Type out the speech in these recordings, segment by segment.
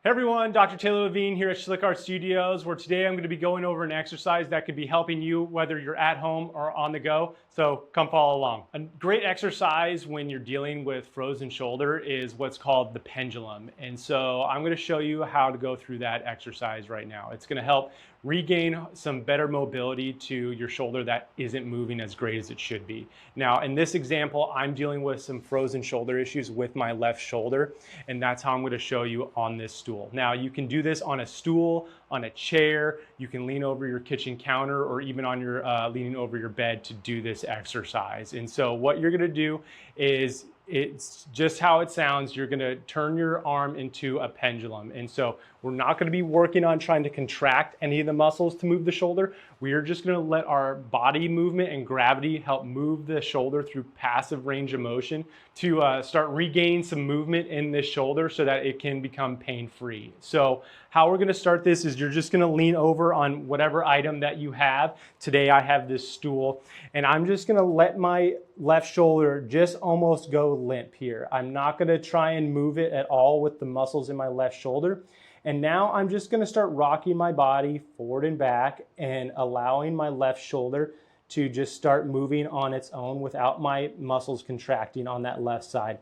Hey everyone, Dr. Taylor Levine here at Schlick Art Studios, where today I'm going to be going over an exercise that could be helping you whether you're at home or on the go. So come follow along. A great exercise when you're dealing with frozen shoulder is what's called the pendulum. And so I'm going to show you how to go through that exercise right now. It's going to help regain some better mobility to your shoulder that isn't moving as great as it should be. Now, in this example, I'm dealing with some frozen shoulder issues with my left shoulder, and that's how I'm going to show you on this stool. Now, you can do this on a stool, on a chair, you can lean over your kitchen counter, or even on your leaning over your bed to do this exercise. And so what you're going to do is, it's just how it sounds. You're going to turn your arm into a pendulum. And so we're not going to be working on trying to contract any of the muscles to move the shoulder. We are just going to let our body movement and gravity help move the shoulder through passive range of motion to start regaining some movement in this shoulder so that it can become pain-free. So how we're going to start this is you're just going to lean over on whatever item that you have. Today I have this stool, and I'm just going to let my left shoulder just almost go limp here. I'm not going to try and move it at all with the muscles in my left shoulder. And now I'm just going to start rocking my body forward and back and allowing my left shoulder to just start moving on its own without my muscles contracting on that left side.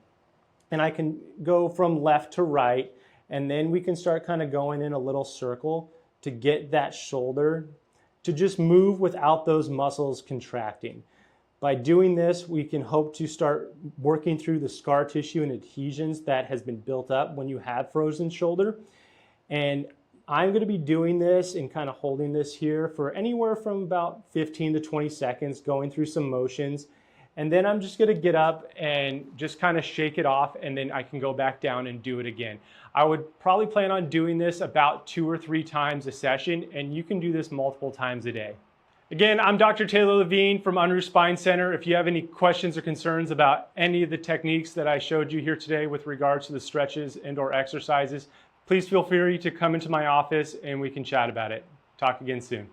And I can go from left to right, and then we can start kind of going in a little circle to get that shoulder to just move without those muscles contracting. By doing this, we can hope to start working through the scar tissue and adhesions that has been built up when you have frozen shoulder. And I'm going to be doing this and kind of holding this here for anywhere from about 15 to 20 seconds, going through some motions. And then I'm just going to get up and just kind of shake it off, and then I can go back down and do it again. I would probably plan on doing this about 2 or 3 times a session, and you can do this multiple times a day. Again, I'm Dr. Taylor Levine from Unruh Spine Center. If you have any questions or concerns about any of the techniques that I showed you here today with regards to the stretches and/or exercises, please feel free to come into my office and we can chat about it. Talk again soon.